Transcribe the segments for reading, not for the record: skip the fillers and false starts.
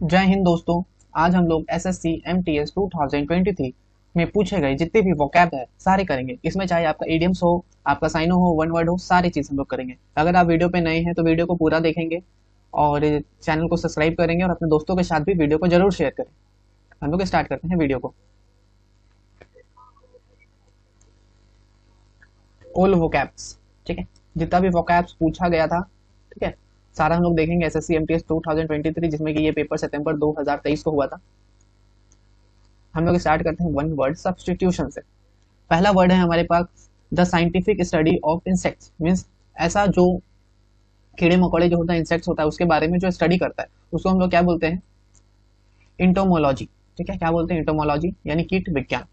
जय हिंद दोस्तों। आज हम लोग एसएससी एमटीएस 2023 में पूछे गए जितने भी वोकैब है सारे करेंगे। इसमें चाहे आपका इडियम्स हो, आपका साइनो हो, वन वर्ड हो, सारी चीज़ हम लोग करेंगे। अगर आप वीडियो पे नए हैं तो वीडियो को पूरा देखेंगे और चैनल को सब्सक्राइब करेंगे और अपने दोस्तों के साथ भी वीडियो को जरूर शेयर करें। हम लोग स्टार्ट करते हैं वीडियो को। ओल वोकैब्स, ठीक है, जितना भी वोकैब्स पूछा गया था, ठीक है, सारा हम लोग देखेंगे एसएससी एमटीएस 2023, जिसमें कि ये पेपर सितंबर 2023 को हुआ था। हम लोग स्टार्ट करते हैं वन वर्ड सब्सटीट्यूशन से। पहला वर्ड है हमारे पास the scientific study of insects, means ऐसा जो कीड़े मकोड़े जो होता है, इंसेक्ट्स होता है, उसके बारे में जो स्टडी करता है उसको हम लोग क्या बोलते हैं? इंटोमोलॉजी। ठीक है, क्या बोलते हैं? इंटोमोलॉजी यानी कीट विज्ञान।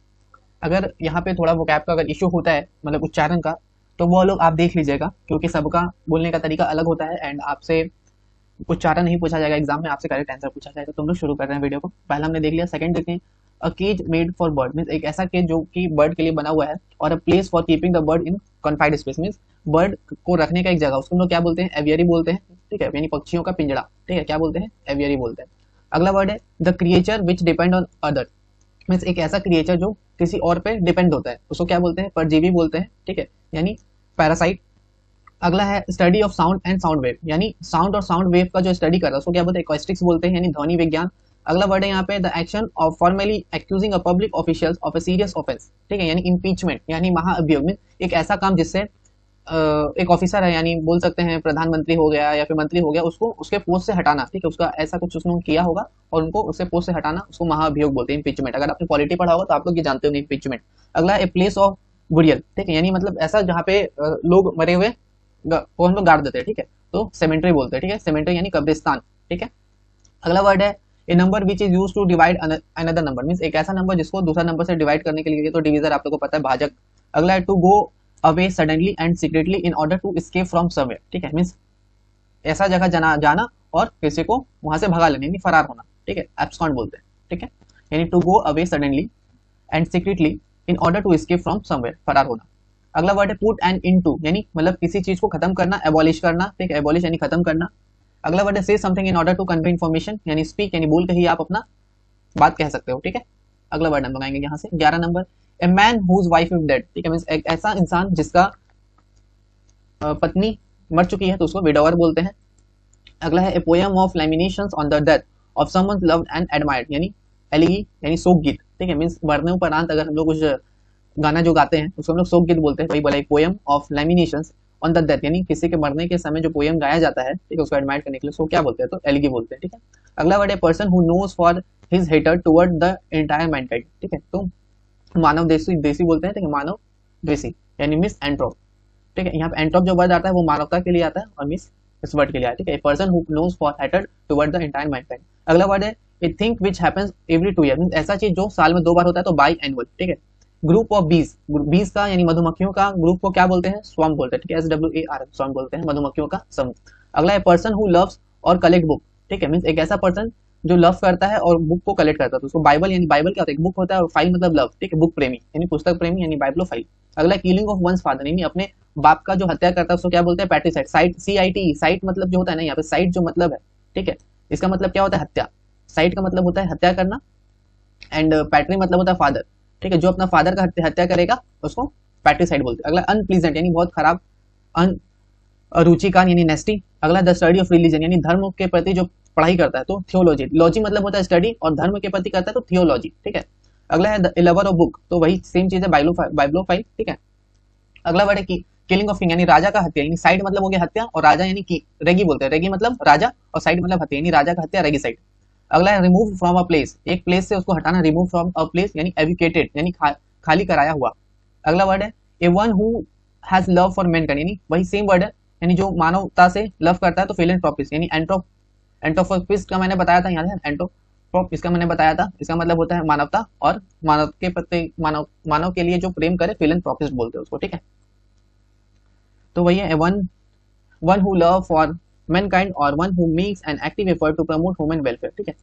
अगर यहाँ पे थोड़ा वोकैब का अगर इश्यू होता है, मतलब उच्चारण का, तो वो लोग आप देख लीजिएगा, क्योंकि सबका बोलने का तरीका अलग होता है एंड आपसे उच्चारण नहीं पूछा जाएगा एग्जाम में, आपसे करेक्ट आंसर पूछा जाएगा। तो हम लोग शुरू कर रहे हैं वीडियो को। पहला हमने देख लिया। सेकंड देखते हैं a cage made for bird, means एक ऐसा केज जो कि बर्ड के लिए बना हुआ है, और a place for keeping the bird in confined space, means bird को रखने का एक जगह, उसको हम लोग क्या बोलते हैं? एवियरी बोलते हैं। ठीक है, यानी पक्षियों का पिंजड़ा। ठीक है, क्या बोलते हैं? एवियरी बोलते हैं। अगला वर्ड है the creature which depend on other, means एक ऐसा क्रिएचर जो किसी और पे डिपेंड होता है, उसको क्या बोलते हैं? परजीवी बोलते हैं। ठीक है, यानी पैरासाइट। अगला है study of sound and sound wave, यानी साउंड और साउंड वेव का जो स्टडी कर रहा है उसको क्या बोलते हैं? एक्वेस्टिक्स बोलते हैं, यानी ध्वनि विज्ञान। अगला वर्ड है यहाँ पे the action of formally accusing a public officials of a serious offence. ठीक है, यानी इम्पीचमेंट, यानी महाअभियोग में एक ऐसा काम जिससे एक ऑफिसर है, यानी बोल सकते हैं प्रधानमंत्री हो गया या फिर मंत्री हो गया, उसको उसके पोस्ट से हटाना। ठीक है, उसका ऐसा कुछ उसने किया होगा और उनको उससे पोस्ट से हटाना, उसको महाअभियोग बोलते हैं, इम्पीचमेंट। अगर आपने पॉलिटी पढ़ा होगा तो आप लोग ये जानते होंगे इम्पीचमेंट। अगला ए प्लेस ऑफ बुरियल। ठीक है, यानी मतलब ऐसा जहाँ पे लोग मरे हुए को हम लोग गाड़ देते हैं। ठीक है, तो सेमेंट्री बोलते हैं। ठीक है, सेमेंट्री यानी कब्रिस्तान। ठीक है। अगला वर्ड है a number which is use to divide another number, means एक ऐसा नंबर जिसको दूसरा नंबर से डिवाइड करने के लिए, तो डिविजर आप लोगों को पता है, भाजक। अगला है to go away suddenly and secretly in order to escape from somewhere. ठीक है, मीन्स ऐसा जगह जाना और किसी को वहां से भगा लेना, यानी फरार होना। ठीक है, एब्सकॉन्ड बोलते हैं। ठीक है, यानी to go away suddenly and secretly in order to escape from somewhere, फरार होना। अगला वर्ड है पुट एन इनटू, यानी मतलब किसी चीज को खत्म करना, एबॉलिश करना। ठीक है, एबॉलिश यानी खत्म करना। अगला वर्ड है say something in order to convey information, यानी स्पीक, यानी बोल के ही आप अपना बात कह सकते हो। ठीक है। अगला वर्ड हम लगाएंगे यहाँ से 11 number, a man whose wife is dead. ठीक है, मीन्स एक ऐसा इंसान जिसका पत्नी मर चुकी है तो उसको विडोवर बोलते हैं। अगला है a poem of लैमिनेशंस on the death of someone loved and admired, यानी एलिगी यानी शोक गीत। ठीक है, मीन्स मरने उपरांत अगर हम लोग कुछ गाना जो गाते हैं उसको हम लोग शोक गीत बोलते हैं। वही बोला, poem of लैमिनेशंस on the death, यानी किसी के मरने के समय जो पोएम गाया जाता है, ठीक है, उसको एडमायर करने के लिए, उसको क्या बोलते हैं? तो एलिगी बोलते हैं। ठीक है। अगला वर्ड है person who knows for his hater toward the entire mankind. ठीक है, तो मानव देशी देशी बोलते हैं। ठीक है, मानव द्वेषी यानी मिस एंट्रोप। ठीक है, यहाँ पे एंट्रोप जो वर्ड आता है वो मानवता के लिए आता है और मिस इस वर्ड के लिए आता है। ठीक है, person who knows for hater toward the entire mankind. अगला वर्ड है a thing which happens every 2 year, means ऐसा चीज जो साल में 2 बार होता है, तो बाई एनुअल। ठीक है। ग्रुप ऑफ बीज, बीज का यानी मधुमक्खियों का ग्रुप को क्या बोलते हैं? स्वम बोलते हैं। ठीक है, SWAR, स्वम बोलते हैं, मधुमक्खियों का समूह। अगला है पर्सन हु लव्स और कलेक्ट बुक। ठीक है, मींस एक ऐसा पर्सन जो लव करता है और बुक को कलेक्ट करता है, तो उसको बाइबल, यानी बाइबल क्या होता है? एक बुक होता है, और फाइल मतलब लव। ठीक है, बुक प्रेमी यानी पुस्तक प्रेमी, यानी बाइबलोफाइल। अगला किलिंग ऑफ वंस फादर, यानी अपने बाप का जो हत्या करता है उसको क्या बोलते हैं? पैट्रिसाइड। साइट CIT, साइट मतलब जो होता है ना, यहाँ पे साइट जो मतलब है, ठीक है, इसका मतलब क्या होता है? हत्या। साइट का मतलब होता है हत्या करना, एंड पैट्री मतलब होता है फादर। ठीक है, जो अपना फादर का हत्या करेगा उसको पैट्रिसाइड बोलते हैं। अगला अनप्लीजेंट, यानी बहुत खराब, अरुचिकार यानी नेस्टी। अगला द स्टडी ऑफ रिलीजन, यानी धर्म के प्रति जो पढ़ाई करता है, तो थियोलॉजी। लॉजी मतलब होता है स्टडी, और धर्म के प्रति करता है तो थियोलॉजी। ठीक है। अगला है द लवर ऑफ बुक, तो वही सेम चीज है, बाइब्लोफाइल। ठीक है। अगला वर्ड है की किलिंग ऑफ किंग, यानी राजा का हत्या, यानी साइड मतलब हो गया हत्या, और राजा यानी की रेगी बोलते हैं। रेगी मतलब राजा और साइड मतलब हत्या, यानी राजा का हत्या, रेगी साइड। अगला है रिमूव फ्रॉम अ प्लेस, एक प्लेस से उसको हटाना, रिमूव फ्रॉम अ प्लेस यानी एविकेटेड, यानी खाली कराया हुआ। अगला वर्ड है a one who has love for mankind, यानी वही सेम वर्ड है, यानी जो मानवता से लव करता है, तो फिलेंथ्रोपिस्ट, यानी एंट्रोपिस्ट का मैंने बताया था, याद है? एंट्रोप, इसका मैंने बताया था, इसका मतलब होता है मानवता, और मानव के प्रति मानव के लिए जो प्रेम करे फिलेंथ्रोपिस्ट बोलते हैं उसको। ठीक है, तो वही है one one who love for mankind, और one who makes an active effort to promote human welfare. ठीक है,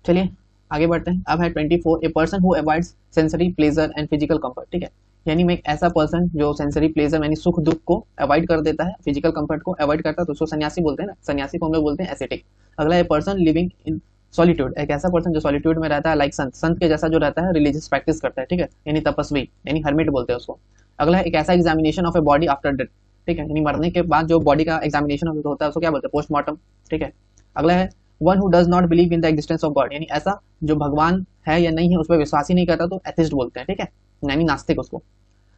चलिए आगे बढ़ते हैं। अब है 24, a person who avoids sensory pleasure and physical comfort. ठीक है, यानी मैं एक ऐसा पर्सन जो सेंसरी प्लेजर यानी सुख दुख को अवॉइड कर देता है, फिजिकल कंफर्ट को अवॉइड करता है, तो उसको सन्यासी बोलते हैं ना, सन्यासी को हम लोग बोलते हैं एसेटिक। अगला है पर्सन लिविंग इन सॉलिट्यूड, एक ऐसा पर्सन जो सॉलिट्यूड में रहता है, लाइक संत, संत के जैसा जो रहता है, रिलीजियस प्रैक्टिस करता है, ठीक है, यानी तपस्वी यानी हर्मिट बोलते हैं उसको। अगला है एक ऐसा examination of a body after death, ठीक है, यानी मरने के बाद जो बॉडी का एग्जामिनेशन होता है उसको क्या बोलते हैं, पोस्टमार्टम, ठीक है। अगला है one who does not believe in the existence of God, यानी ऐसा जो भगवान है या नहीं है उस पर विश्वास ही नहीं करता, तो एथिस्ट बोलते हैं, ठीक है, यानी नास्तिक उसको।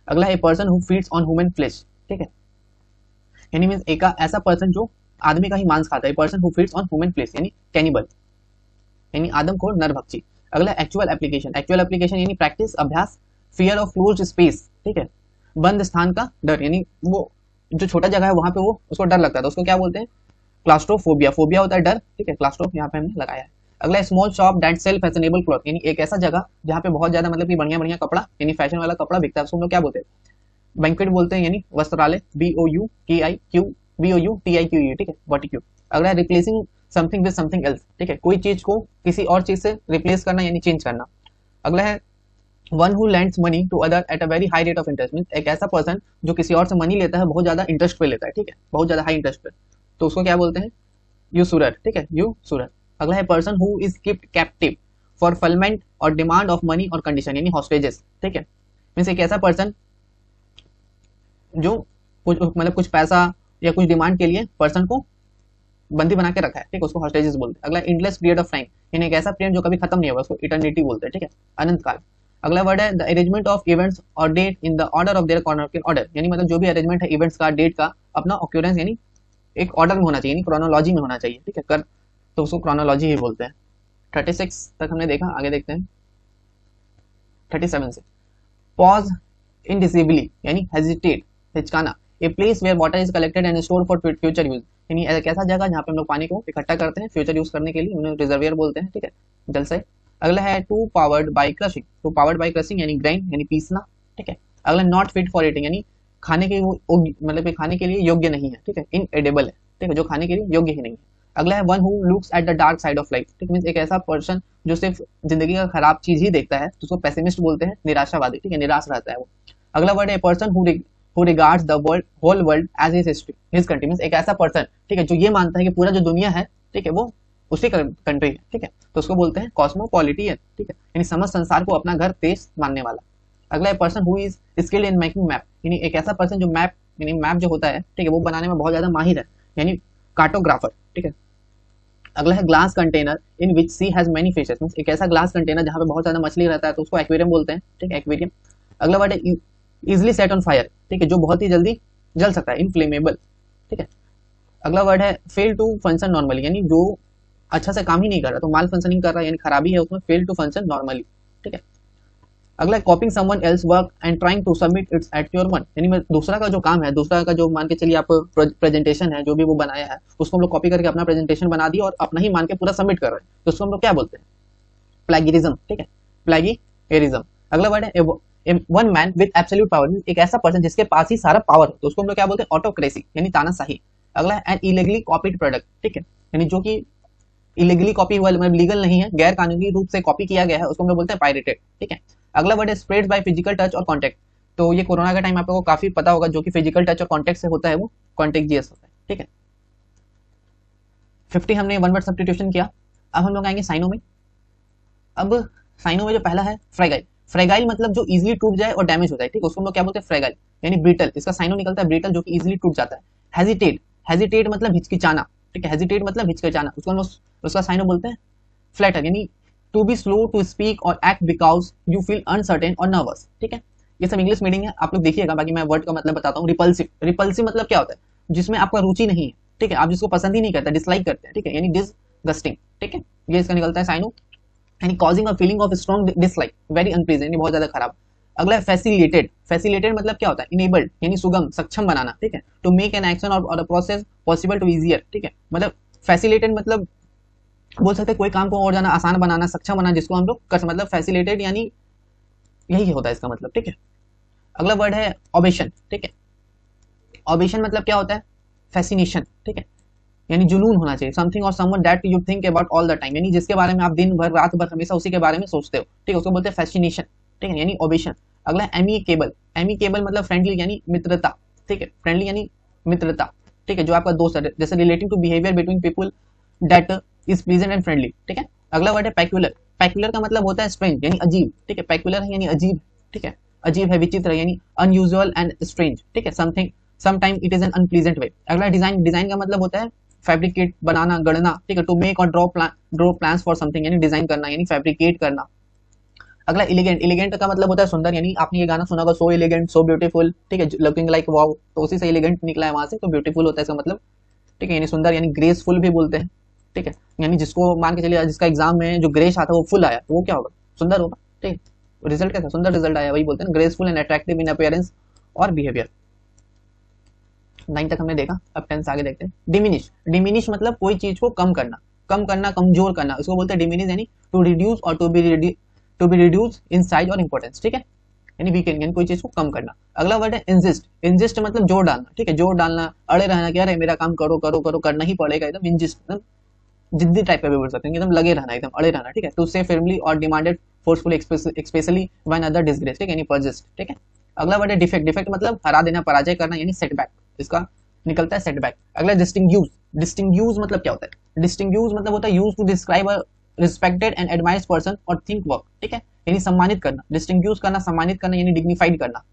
अगला है person who feeds on human flesh, ठीक है, यानी मींस एक ऐसा पर्सन जो आदमी का ही मांस खाता है, person who feeds on human flesh यानी कैनिबल, यानी आदमखोर नरभक्षी। अगला एक्चुअल एप्लीकेशन, एक्चुअल एप्लीकेशन यानी प्रैक्टिस, अभ्यास, फियर ऑफ क्लोज्ड स्पेस, ठीक है, बंद स्थान का डर, यानी वो जो छोटा जगह है वहां पे वो उसको डर लगता है, तो उसको क्या बोलते हैं, क्लास्ट्रोफोबिया, फोबिया होता है डर, ठीक है, क्लास्ट्रो यहाँ पे हमने लगाया है। अगला small shop that sell fashionable cloth, यानी एक ऐसा जगह जहाँ पे बहुत ज्यादा मतलब कि बढ़िया बढ़िया कपड़ा यानी फैशन वाला कपड़ा बिकता है, उसको हम लोग क्या बोलते हैं, बैंक्वेट बोलते हैं, यानी वस्त्रालय, BOUTIQUE, ठीक है, वर्टिक्यू। अगला replacing something with something else, ठीक है, कोई चीज को किसी और चीज से रिप्लेस करना यानी चेंज करना। अगला है one who lends money to other at a very high rate of interest, mean एक ऐसा पर्सन जो किसी और से मनी लेता है बहुत ज्यादा इंटरेस्ट पे लेता है, ठीक है, बहुत ज्यादा हाई इंटरेस्ट पे, तो उसको क्या बोलते हैं, यूसुरर, ठीक है, यूसुरर। अगला है person who is kept captive for fulfilment or demand of money or condition, यानी हॉस्टेजेस, ठीक है, मीन्स एक ऐसा पर्सन जो कुछ मतलब कुछ पैसा या कुछ डिमांड के लिए पर्सन को बंदी बना के रखा है, ठीक है, उसको हॉस्टेजेस बोलते हैं। अगला एंडलेस पीरियड ऑफ टाइम, यानी एक ऐसा पीरियड जो कभी खत्म नहीं होगा, उसको इटर्निटी बोलते हैं, ठीक है, अनंत काल। अगला वर्ड है द अरेंजमेंट ऑफ इवेंट्स और date in the order of their chronological order, यानी मतलब जो भी अरेंजमेंट है इवेंट्स का, डेट का, अपना ऑक्यूरेंस यानी एक ऑर्डर में होना चाहिए, यानी क्रोनोलॉजी में होना चाहिए, ठीक है, कर तो उसको क्रोनोलॉजी ही बोलते हैं। 36 तक हमने देखा, आगे देखते हैं 37 से। पॉज इनडिसिबली यानी हेजिटेट, हिचकाना, a place where water is collected and store for future use, यानी एक ऐसा जगह जहाँ पे हम लोग पानी को इकट्ठा करते हैं फ्यूचर यूज करने के लिए, उन्हें रिजर्वियर बोलते हैं, ठीक है, जल से। अगला है to powered by crushing, to powered by crushing यानी ग्राइंड यानी पीसना, ठीक है। अगला नॉट फिट फॉर ईटिंग, यानी खाने के वो मतलब खाने के लिए योग्य नहीं है, ठीक है, इनएडिबल है, ठीक है, जो खाने के लिए योग्य ही नहीं है। अगला है one who looks at the dark side of life, ठीक है, मींस एक ऐसा पर्सन जो सिर्फ जिंदगी का खराब चीज ही देखता है, तो उसको पेसिमिस्ट बोलते हैं, निराशावादी, ठीक है, निराश रहता है वो। अगला वर्ड है person who regards the world whole world as his history his country, means एक ऐसा पर्सन, ठीक है, जो ये मानता है कि पूरा जो दुनिया है, ठीक है, वो उसी कंट्री है, ठीक है, तो उसको बोलते हैं कॉस्मोपॉलिटियन, ठीक है, यानी समस्त संसार को अपना घर देश मानने वाला। अगला है person who is skilled in making map, यानी एक ऐसा पर्सन जो मैप यानी मैप जो होता है, ठीक है, वो बनाने में बहुत ज्यादा माहिर है, यानी कार्टोग्राफर, ठीक है। अगला है glass container in which sea has many fishes, means एक ऐसा ग्लास कंटेनर जहां पे बहुत ज्यादा मछली रहता है, तो उसको एक्वेरियम बोलते हैं, ठीक है, एक्वेरियम। अगला वर्ड है इजिली सेट ऑन फायर, ठीक है, जो बहुत ही जल्दी जल सकता है, इनफ्लेमेबल, ठीक है। अगला वर्ड है फेल टू फंक्शन नॉर्मली, यानी जो अच्छा से काम ही नहीं कर रहा, तो माल फंक्शनिंग कर रहा है यानी खराबी है उसमें, फेल टू फंक्शन नॉर्मली, ठीक है। अगला copying someone else work and trying to submit its at your own, यानी दूसरा का जो काम है, दूसरा का जो मान के चलिए आप प्रेजेंटेशन है जो भी वो बनाया है, उसको हम लोग कॉपी करके अपना प्रेजेंटेशन बना दिया और अपना ही मान के पूरा सबमिट कर रहे हैं, तो उसको हम लोग क्या बोलते हैं, प्लेगियरिज्म, ठीक है, प्लेगियरिज्म। अगला वर्ड है one man with absolute power, एक ऐसा पर्सन जिसके पास ही सारा पावर हो, तो उसको हम लोग क्या बोलते हैं, ऑटोक्रेसी यानी तानाशाही। अगला है एन इलीगली कॉपीड प्रोडक्ट, ठीक है, यानी जो कि इलीगली कॉपी हुआ मतलब लीगल नहीं है, गैर कानूनी रूप से कॉपी किया गया है, उसको हम लोग बोलते हैं पायरेटेड, ठीक है। अगला वर्ड है स्प्रेड बाय फिजिकल टच और कॉन्टेक्ट, तो ये कोरोना का टाइम आप लोगों को काफी पता होगा, जो कि फिजिकल टच और कॉन्टेक्ट से होता है वो कॉन्टेक्जियस होता है, ठीक है। 50 हमने वन वर्ड सब्स्टिट्यूशन किया। अब हम लोग आएंगे साइनों में। अब साइनों में जो पहला है फ्रेगाइल, फ्रेगाइल मतलब जो इजीली टूट जाए और डैमेज हो जाए, ठीक है, उसको हम लोग क्या बोलते हैं, फ्रेगाइल यानी ब्रिटल, इसका साइनो निकलता है ब्रिटल, जो कि इजीली टूट जाता है। हेजिटेट, हेजिटेट मतलब हिचकिचाना, ठीक है, हेजिटेट मतलब हिचकिचाना, उसको हम उसका साइनो बोलते हैं फ्लैटर, यानी to be slow to speak or act because you feel uncertain or nervous, ठीक है। ये सब इंग्लिश मीनिंग है, आप लोग देखिएगा, बाकी मैं वर्ड का मतलब बताता हूँ। रिपल्सिव, रिपल्सिव मतलब क्या होता है, जिसमें आपका रुचि नहीं है, ठीक है, आप जिसको पसंद ही नहीं करते, डिसलाइक करते हैं, ठीक है, यानी डिसगस्टिंग, ठीक है, ये इसका निकलता है साइनो, यानी causing a feeling of strong dislike, very unpleasant, बहुत ज्यादा खराब। अगला है फैसिलिटेटेड, फैसिलिटेटेड मतलब क्या होता है, इनेबल्ड यानी सुगम, सक्षम बनाना, ठीक है, टू मेक एन एक्शन और a process possible to easier, ठीक है, मतलब फैसिलिटेटेड मतलब बोल सकते हैं कोई काम को और ज्यादा आसान बनाना, सक्षम बनाना, जिसको हम लोग कर मतलब फैसिलिटेट यानी यही होता है इसका मतलब, ठीक है। अगला वर्ड है ऑबेशन, ठीक है, ऑबेशन मतलब क्या होता है, फैसिनेशन, ठीक है, यानी जुनून होना चाहिए, समथिंग और someone that you think about all the time, यानी जिसके बारे में आप दिन भर रात भर हमेशा उसी के बारे में सोचते हो, ठीक है, उसको बोलते हैं फैसिनेशन, ठीक है, यानी ऑबेशन। अगला एमिकेबल, एमिकेबल मतलब फ्रेंडली यानी मित्रता, ठीक है, फ्रेंडली यानी मित्रता, ठीक है, जो आपका दोस्त है, जैसे relating to behaviour between people that is pleasant and friendly, ठीक है। अगला वर्ड है पैक्यूलर, पैक्यूलर का मतलब होता है स्ट्रेंज यानी अजीब, ठीक है, पैक्यूलर है यानी अजीब, ठीक है, अजीब है, विचित्र यानी अनयूजुअल एंड स्ट्रेंज, ठीक है, something sometime it is an unpleasant way. अगला डिजाइन, डिजाइन का मतलब होता है फैब्रिकेट, बनाना, गढ़ना, ठीक है, टू मेक और ड्रॉ प्लान्स फॉर समथिंग यानी डिजाइन करना यानी फैब्रिकेट करना। अगला एलिगेंट, एलिगेंट का मतलब होता है सुंदर, यानी आपने ये गाना सुना होगा सो एलिगेंट सो ब्यूटीफुल, ठीक है, लुकिंग लाइक वाओ, तो उसी से एलिगेंट निकला है वहां से, तो ब्यूटीफुल होता है इसका मतलब, ठीक है, यानी सुंदर, यानी ग्रेसफुल भी बोलते हैं, ठीक है, यानी जिसको मान के चलिए जिसका एग्जाम में जो ग्रेस आता है वो फुल आया तो वो क्या होगा, सुंदर होगा, ठीक है, रिजल्ट कैसा, सुंदर रिजल्ट आया, वही बोलते हैं graceful and attractive in appearance और बिहेवियर। 9 तक हमने देखा, अब 10 से आगे देखते हैं। डिमिनिश, डिमिनिश मतलब कोई चीज को कम करना, कम करना, कमजोर करना, इसको बोलते हैं डिमिनिश, यानी टू रिड्यूस और to be reduce in size और इंपॉर्टेंस, ठीक है, यानी वीकेंड, यानी कोई चीज को कम करना। अगला वर्ड है इंसिस्ट, इंसिस्ट मतलब जोर डालना, ठीक है, जोर डालना, अड़े रहना, क्या रहे मेरा काम करो करो करो, करना ही पड़ेगा, एकदम इंसिस्ट, एकदम जिद्दी टाइप का भी बोल सकते हैं, एकदम लगे रहना, एकदम अड़े रहना, ठीक है, टू से फर्मली और demanded forcefully specially when other disgrace, ठीक है, यानी परसिस्ट, ठीक है। अगला वर्ड है डिफेक्ट, डिफेक्ट मतलब हरा देना, पराजय करना, यानी सेटबैक, इसका निकलता है सेटबैक। अगला डिस्टिंग्यूज, डिस्टिंग्यूज मतलब क्या होता है, डिस्टिंग्यूज मतलब होता है used to describe a respected and admired person और थिंक वर्क, ठीक है, यानी सम्मानित करना, डिस्टिंग्यूज करना, सम्मानित करना, यानी डिग्निफाइड करना।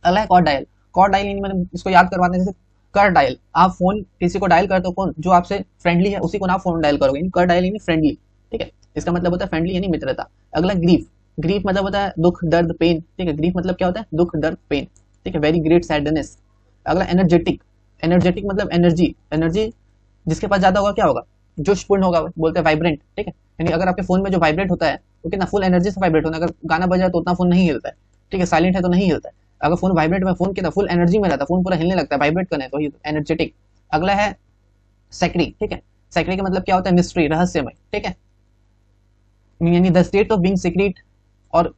अगला है कॉर्ड डायल, कॉर्ड डायल यानी मैंने इसको याद करवाने जैसे कर डायल, आप फोन किसी को डायल करते हो, कौन जो आपसे फ्रेंडली है उसी को ना फोन डायल करोगे, यानी कर डायल यानी फ्रेंडली, ठीक है, इसका मतलब होता है फ्रेंडली यानी मित्रता। अगला ग्रीफ, ग्रीफ मतलब होता है दुख दर्द पेन, ठीक है, ग्रीफ मतलब क्या होता है दुख दर्द पेन, ठीक है, वेरी ग्रेट सैडनेस। अगला एनर्जेटिक, एनर्जेटिक मतलब एनर्जी, एनर्जी जिसके पास ज्यादा होगा क्या होगा, जोशपूर्ण होगा, बोलते हैं वाइब्रेंट, ठीक है, यानी अगर आपके फोन में जो वाइब्रेट होता है वो कितना फुल एनर्जी से वाइब्रेट होता है, अगर गाना बजा तो उतना फोन नहीं हिलता है, ठीक है, साइलेंट है तो नहीं हिलता है, अगर फोन वाइब्रेट में फोन कितना फुल एनर्जी में रहता है, फोन पूरा हिलने लगता है, वाइब्रेट करना है तो एनर्जेटिक। अगला है सेक्री, ठीक है, सेक्री का मतलब क्या होता है मिस्ट्री, रहस्यमय, ठीक है, यानी the state of being secret और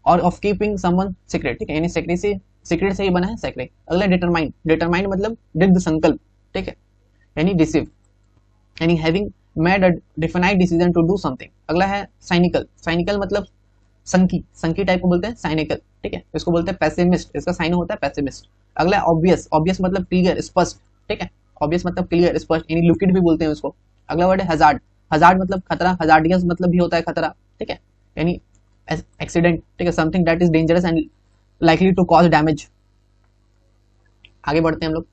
ऑफ कीपिंग समवन सीक्रेट, ठीक है, यानी सीक्रेट से ही बना है सेक्रेट। अगला डिटरमाइन, डिटरमाइन मतलब दृढ़ संकल्प, ठीक है, यानी डिसीव, यानी having made a defined decision to do something. अगला है साइनिकल, साइनिकल मतलब संकी, संकी टाइप को बोलते हैं साइनिकल, ठीक है, इसको बोलते हैं पेसिमिस्ट, इसका साइन होता है पेसिमिस्ट। अगला है ऑब्वियस, ऑब्वियस मतलब क्लियर स्पष्ट, ठीक है, ऑब्वियस मतलब क्लियर स्पष्ट, यानी लुकिड भी बोलते हैं उसको। अगला वर्ड है हजार्ड, हजार्ड मतलब खतरा, हजार्डियस मतलब भी होता है खतरा, ठीक है, यानी एक्सीडेंट, ठीक है, something that is dangerous and likely to cause damage. आगे बढ़ते हैं हम लोग।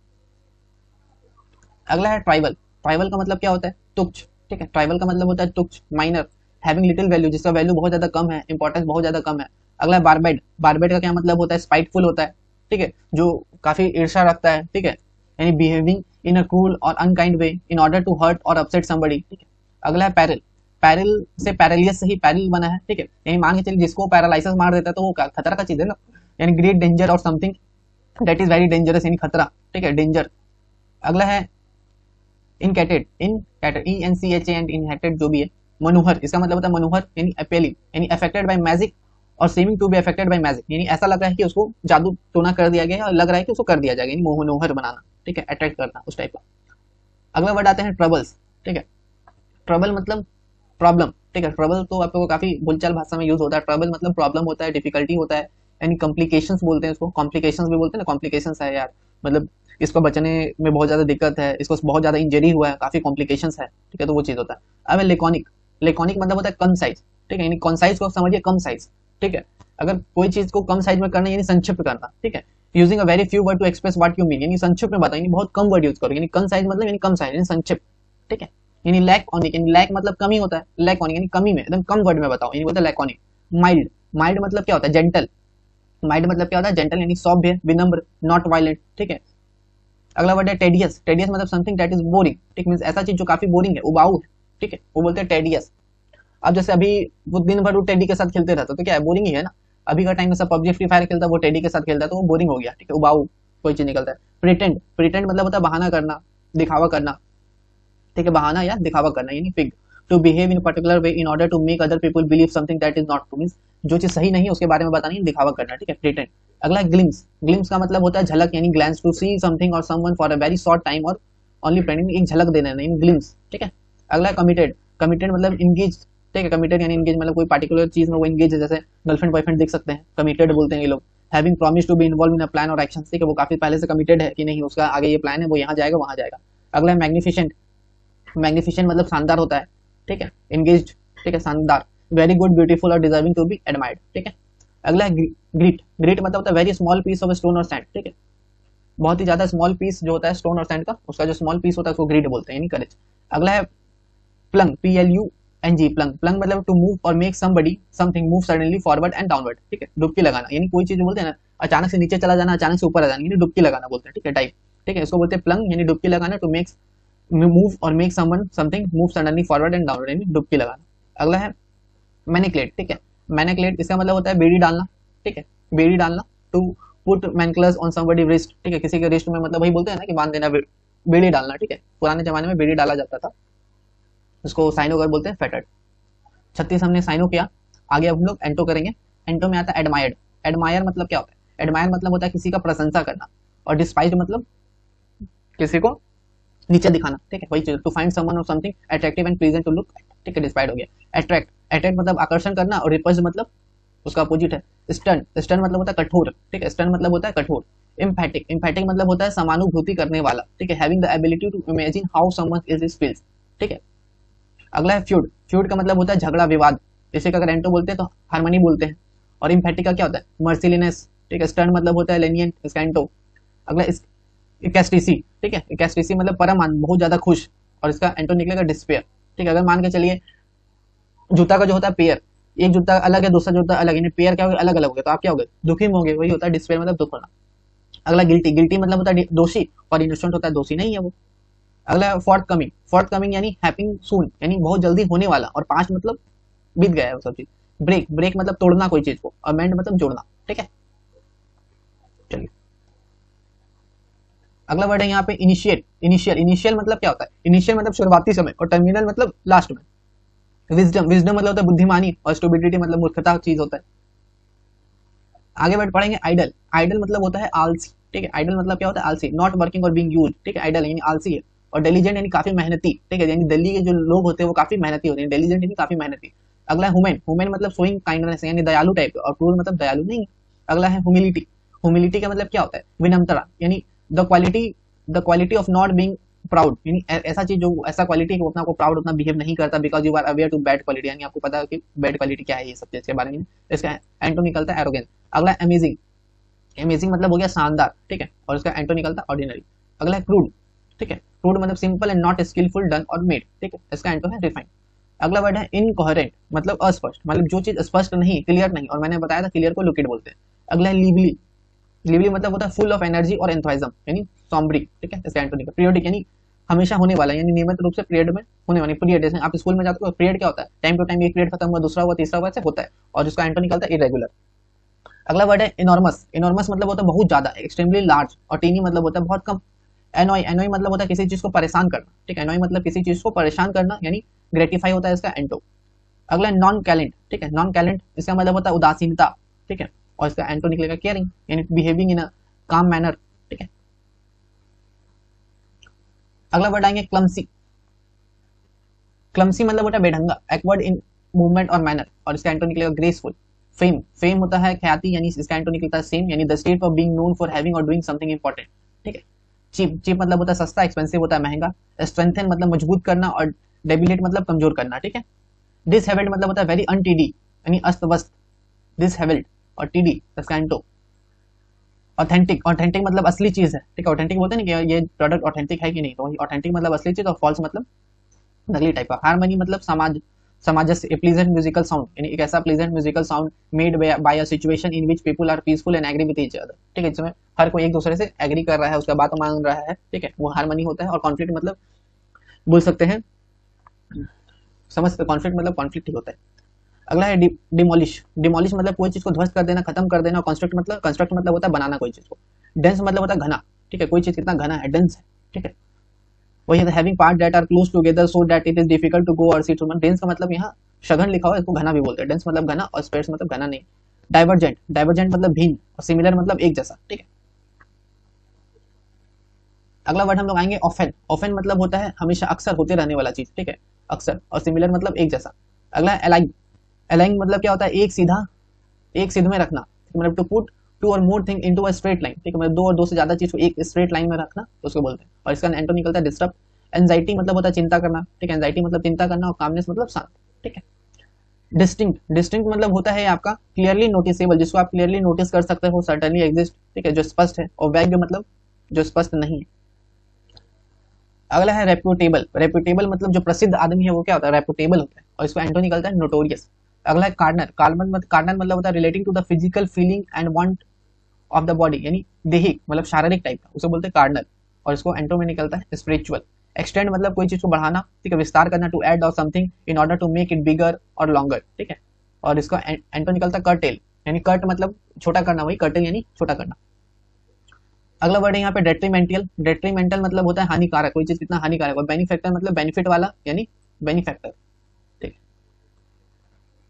अगला है ट्राइबल, ट्राइबल का मतलब क्या होता है तुच्छ, ठीक है, ट्राइबल का मतलब होता है तुच्छ, माइनर, हैविंग लिटिल वैल्यू, जिसका वैल्यू बहुत ज्यादा कम है, इंपॉर्टेंस बहुत ज्यादा कम है। अगला है बारबेड, बारबेड का क्या मतलब होता है स्पाइटफुल होता है, ठीक है, जो काफी ईर्ष्या रखता है, ठीक है, यानी बिहेविंग इन अ क्रूल और unkind way in order to hurt और अपसेट समबडी, ठीक है। अगला है पैरल, पैरल से पैरेलियस से ही पैरल बना है, ठीक है, यानी मान के चलिए जिसको पैरालाइसिस मार देता है तो वो खतरा का चीज है ना, यानी ग्रेट डेंजर और something that is very dangerous, यानी खतरा, ठीक है, डेंजर। अगला है enchanted, enchanted E N C H and इनहैटेड जो भी है, मनोहर, इसका मतलब होता है मनोहर यानी अपेलिंग, यानी अफेक्टेड बाय मैजिक और seeming to be affected by magic, यानी ऐसा लग रहा है कि उसको जादू टोना कर दिया गया है और लग रहा है कि उसको कर दिया जाएगा, यानी मनोहर बनाना, ठीक है, अट्रैक्ट करना उस टाइप का। अगला वर्ड आते हैं ट्रबल्स, ठीक है, ट्रबल मतलब प्रॉब्लम, ठीक है, ट्रबल तो आपको काफी बोलचाल भाषा में यूज होता है, ट्रबल मतलब प्रॉब्लम होता है, डिफिकल्टी होता है, यानी कॉम्प्लिकेशंस बोलते हैं इसको, कॉम्प्लिकेशंस भी बोलते हैं ना, कॉम्प्लिकेशंस है यार, मतलब इसको बचने में बहुत ज्यादा दिक्कत है, इसको बहुत ज्यादा इंजरी हुआ है, काफी कॉम्प्लिकेशंस है, ठीक है, तो वो चीज होता है। अब लेकॉनिक, लेकॉनिक मतलब होता है कम साइज, ठीक है, यानी कॉन्साइज को समझिए कम साइज, ठीक है, अगर कोई चीज को कम साइज में करना यानी संक्षिप्त करना, ठीक है, using a very few word to express what you mean, यानी संक्षिप्त में बताओ, यानी बहुत कम वर्ड यूज करो, यानी कम साइज मतलब यानी कम साइज यानी संक्षिप्त, ठीक है, यानी लैकोनिक, यानी लैक मतलब कमी होता है, लैकोनिक यानी कमी में एकदम कम वर्ड में बताओ, यानी बोलते हैं लैकोनिक। माइल्ड, माइल्ड मतलब क्या होता है जेंटल, माइल्ड मतलब क्या होता है जेंटल, यानी सौम्य, विनम्र, नॉट वायलेंट, ठीक है। अगला वर्ड है टेडियस, टेडियस मतलब समथिंग दैट इज बोरिंग, ठीक, मींस ऐसा चीज जो काफी बोरिंग है, उबाऊ है, ठीक है, वो बोलते हैं टेडियस। अब जैसे अभी वो दिन भर वो टेडी के साथ खेलते रहता तो क्या है बोरिंग ही है ना, अभी का टाइम में सब पबजी फ्री फायर खेलता है, वो टेडी के साथ खेलता है तो वो बोरिंग हो गया, ठीक है, उबाऊ कोई चीज निकलता है। प्रिटेंड, प्रिटेंड मतलब होता है बहाना करना, दिखावा करना, ठीक है, बहाना या दिखावा करना, यानी पिग, to behave in particular way in order to make other people believe something that is not true, means जो चीज सही नहीं है उसके बारे में बताना, दिखावा करना, ठीक है, प्रिटेंड। अगला ग्लिम्स, ग्लिम्स का मतलब होता है झलक, यानी ग्लैंस, टू सी समथिंग और someone for a very short time और ओनली प्रेटेंडिंग, एक झलक देना, यानी ग्लिम्स, ठीक है। अगला कमिटेड, कमिटेड मतलब इंगेज ठीक है। कमिटेड यानी इंगेज मतलब कोई पर्टिकुलर चीज में वो इंगेज है, जैसे गर्लफ्रेंड बॉयफ्रेंड देख सकते हैं, कमिटेड बोलते हैं ये लोग। Having promise to be involve in a plan और एक्शन, ठीक है, वो काफी पहले से कमिटेड है कि नहीं उसका आगे ये प्लान है, वो यहाँ जाएगा वहाँ जाएगा। अगला है मैग्निफिसेंट, मैग्निफिसेंट मतलब शानदार होता है, ठीक है। एंगेज्ड, ठीक है, शानदार, वेरी गुड, ब्यूटीफुल और डिजर्विंग टू बी एडमायर्ड, ठीक है। अगला है ग्रीट, ग्रीट मतलब होता है very small piece of stone और सैंड, ठीक है, बहुत ही ज्यादा स्मॉल पीस जो होता है स्टोन और सैंड का, उसका जो स्मॉल पीस होता है उसको ग्रीट बोलते हैं, यानी करेज। अगला है प्लंग, PLUNG, प्लंग, प्लंग मतलब टू मूव और make somebody something move suddenly forward and downward, ठीक है, डुबकी लगाना, यानी कोई चीज बोलते हैं ना अचानक से नीचे चला जाना, अचानक से ऊपर आ जाना, यानी डुबकी लगाना बोलते हैं, ठीक है, टाइप, ठीक है, इसको बोलते हैं प्लंग, यानी डुबकी लगाना, टू मेक मूव और make someone something move suddenly forward and downward, यानी डुबकी लगाना। अगला है मैनिकुलेट, ठीक है, मैनिकुलेट इसका मतलब होता है बेड़ी डालना, ठीक है, बेड़ी डालना, to put manacles on somebody wrist, ठीक है, किसी के रिस्ट में मतलब वही बोलते हैं ना कि बांध देना, बेड़ी डालना, ठीक है, पुराने जमाने में बेड़ी डाला जाता था, उसको साइनो कर बोलते हैं, फेटर्ड। 36 हमने साइनो किया, आगे अब हम लोग एंटो करेंगे। एंटो में आता है एडमायर्ड, एडमायर मतलब क्या होता है, एडमायर मतलब होता है किसी का प्रशंसा करना, और डिस्पाइज्ड मतलब किसी को नीचे दिखाना, ठीक है, वही चीज, टू फाइंड समवन और something attractive and pleasant to look, ठीक है, डिस्पाइड हो गया। अट्रैक्ट, अट्रैक्ट मतलब आकर्षण करना, और रिपल्स मतलब उसका अपोजिट है स्टन, स्टन मतलब होता है कठोर, ठीक है, स्टन मतलब होता है कठोर। इम्फैटिक, इम्फैटिक मतलब होता है समानुभूति करने वाला, ठीक है, having the ability to imagine how someone is feels, ठीक है। अगला है फ्यूड, फ्यूड का मतलब होता है झगड़ा विवाद, जैसे कि अगर एंटो बोलते हैं तो हार्मनी बोलते हैं, और इम्फैटिक का क्या होता है मर्सिलीनेस, ठीक है, स्टर्न मतलब होता है लेनियंट, इसका एंटो। अगला इकेस्टिसी, ठीक है, इकेस्टिसी मतलब परम आनंद, बहुत ज्यादा खुश, और इसका एंटो निकलेगा डिस्पेयर, ठीक है। अगर मान के चलिए जूता का जो होता है पेयर, एक जूता अलग है दूसरा जूता अलग, यानी पेयर क्या हो गया अलग अलग हो गया, तो आप क्या हो गए दुखी में हो गए, वही होता है डिस्पेयर मतलब दुख होना। अगला गिल्टी, गिल्टी मतलब होता है दोषी, और इनोसेंट होता है दोषी नहीं है वो। अगला है फोर्थ कमिंग, फोर्थ कमिंग यानी हैपनिंग सून, यानी बहुत जल्दी होने वाला, और पास्ट मतलब बीत गया है वो सब चीज। ब्रेक, ब्रेक मतलब तोड़ना कोई चीज को, और मेंड मतलब जोड़ना, ठीक है। चलिए अगला वर्ड है यहाँ पे इनिशिएट, इनिशियल, इनिशियल मतलब क्या होता है, इनिशियल मतलब शुरुआती समय, और टर्मिनल मतलब लास्ट में। विजडम, विजडम मतलब होता है बुद्धिमानी, और स्टुबिडिटी मतलब मूर्खता चीज होता है। आगे बढ़ पढ़ेंगे आइडल, आइडल मतलब होता है आलसी, ठीक है, आइडल मतलब क्या होता है आलसी, नॉट वर्किंग और बीइंग यूज, ठीक है, आइडल यानी आलसी है। और डेलीजेंट यानी काफी मेहनती, ठीक है, यानी दिल्ली के जो लोग होते हैं वो काफी मेहनती होते हैं, डेलीजेंट यानी काफी मेहनती। अगला है हुमेन, हुमेन मतलब शोइंग काइंडनेस यानी दयालु टाइप, और क्रूर मतलब दयालु नहीं। अगला है ह्यूमिलिटी, ह्यूमिलिटी का मतलब क्या होता है विनम्रता, यानी the quality of not being proud, यानी ऐसा चीज जो ऐसा क्वालिटी को उतना को प्राउड उतना बिहेव नहीं करता, because you are aware to bad quality, यानी आपको पता है कि बैड क्वालिटी क्या है, ये सब चीज के बारे में। इसका एंटो निकलता है एरोगेंस। अगला अमेजिंग, अमेजिंग मतलब हो गया शानदार, ठीक है, और इसका एंटो निकलता है ऑर्डिनरी। अगला है क्रूड, ठीक है, क्रूड मतलब simple and not skillful done और मेड, ठीक है, इसका एंटो है रिफाइंड। अगला वर्ड है इनकोहेरेंट, मतलब अस्पष्ट, मतलब जो चीज स्पष्ट नहीं, क्लियर नहीं, और मैंने बताया था क्लियर को लुकिड बोलते हैं। अगला है लिवली, लिवली मतलब होता है फुल ऑफ एनर्जी और एंथुसिज्म, यानी सॉम्ब्री, ठीक है, इसका एंटो निकल। पीरियोडिक यानी हमेशा होने वाला, यानी नियमित रूप से पीरियड में होने वाली, पीरियड जैसे आप स्कूल में जाते हो पीरियड क्या होता है टाइम टू टाइम, एक पीरियड खत्म हुआ दूसरा हुआ तीसरा हुआ, ऐसे होता है, और जिसका एंटो निकलता है इरेगुलर। अगला वर्ड है इनॉर्मस, इनॉर्मस मतलब होता है बहुत ज्यादा, एक्सट्रीमली लार्ज, और टीनी मतलब होता है बहुत कम। एनॉय, एनॉय मतलब होता है किसी चीज को परेशान करना, ठीक है, एनॉय मतलब किसी चीज को परेशान करना, यानी ग्रेटिफाई होता है इसका एंटो। अगला नॉन कैलेंट, ठीक है, नॉन कैलेंट इसका मतलब होता है उदासीनता, ठीक है, और इसका एंटो निकलेगा केयरिंग, यानी बिहेविंग इन अ काम मैनर, ठीक है। अगला वर्ड आएंगे क्लमसी, क्लमसी मतलब होता है बेढंगा, एक्वर्ड इन मूवमेंट और मैनर, और इसका एंटो निकलेगा ग्रेसफुल। फेम, फेम होता है ख्याति, यानी इसका एंटो निकलता है सेम, यानी the state of being known for having और डूइंग समथिंग इंपॉर्टेंट, ठीक है। चीप, चीप मतलब होता है सस्ता, एक्सपेंसिव होता है महंगा। स्ट्रेंथन मतलब मजबूत करना, और डेबिलेट मतलब कमजोर करना, ठीक है। डिसहेवेल्ड मतलब होता है वेरी अनटीडी, यानी अस्त व्यस्त, डिसहेवेल्ड, और टीडी इसका एंटो। ऑथेंटिक, ऑथेंटिक मतलब असली चीज है, ठीक है, ऑथेंटिक बोलते हैं ना कि ये प्रोडक्ट ऑथेंटिक है कि नहीं, तो ऑथेंटिक मतलब असली चीज, और फॉल्स मतलब नकली टाइप का। हारमोनी मतलब समाज, समाजस ए प्लीजेंट म्यूजिकल साउंड, यानी एक ऐसा pleasant musical sound made by a situation in which people are peaceful and agree with each other, ठीक है, जिसमें हर कोई एक दूसरे से एग्री कर रहा है, उसका बात मान रहा है, ठीक है, वो हारमोनी होता है। और कॉन्फ्लिक्ट मतलब बोल सकते हैं, समझ सकते, कॉन्फ्लिक्ट मतलब कॉन्फ्लिक्ट ही होता है। अगला है डिमोलिश, डिमोलिश मतलब कोई चीज को ध्वस्त कर देना, खत्म कर देना। कंस्ट्रक्ट मतलब होता है बनाना कोई चीज को। डेंस मतलब होता है घना, ठीक है, कोई चीज कितना घना है, डेंस है, ठीक है। वही है having part that are close together so that it is difficult to go और सी थ्रू। डेंस का मतलब यहाँ सघन लिखा हुआ है, इसको घना भी बोलते हैं, डेंस मतलब घना, और स्पेस मतलब घना नहीं। डाइवर्जेंट, डाइवर्जेंट मतलब भिन्न, और सिमिलर मतलब एक जैसा, ठीक है। अगला वर्ड हम लोग आएंगे ऑफेन, ऑफेन मतलब होता है हमेशा अक्सर होते रहने वाला चीज, ठीक है, अक्सर, और सिमिलर मतलब एक जैसा। अगला अलाइन, अलाइन मतलब क्या होता है, एक सीधा, एक सीध में रखना, मतलब टू पुट टू और more thing into a straight line, ठीक है, मतलब दो और दो से ज्यादा चीज को एक स्ट्रेट लाइन में रखना तो उसको बोलते हैं। और इसका एंटो निकलता है डिस्टर्ब। एंजाइटी मतलब होता है चिंता करना, ठीक है, एंजाइटी मतलब चिंता करना, और कामनेस मतलब शांत, ठीक है। डिस्टिंक्ट, डिस्टिंक्ट मतलब होता है आपका क्लियरली नोटिसेबल, जिसको आप क्लियरली नोटिस कर सकते हो, सर्टेनली एग्जिस्ट, ठीक है, जो स्पष्ट है। और वैग मतलब जो स्पष्ट नहीं है। अगला है रेप्यूटेबल, रेप्यूटेबल मतलब जो प्रसिद्ध आदमी है वो क्या होता है, रेप्यूटेबल होता है, और इसको एंटो निकलता है नोटोरियस। अगला है कार्नर, कार्नर मतलब होता है relating to the physical feeling and want of the body, यानी देही मतलब शारीरिक टाइप का, उसे बोलते हैं कार्नल। और इसको एंटो में निकलता है स्पिरिचुअल। एक्सटेंड मतलब कोई चीज को बढ़ाना, ठीक है, विस्तार करना, टू ऐड और something in order to make it bigger और लॉन्गर, ठीक है। और इसका एंटो निकलता है कर्टेल, यानी कर्ट मतलब छोटा करना, वही कर्टेल यानी छोटा करना। अगला वर्ड है यहाँ पे डेट्रीमेंटल, डेट्रीमेंटल मतलब होता है हानिकारक, कोई चीज कितना हानिकारक। और बेनिफैक्टर मतलब बेनिफिट वाला, यानी बेनिफैक्टर, ठीक।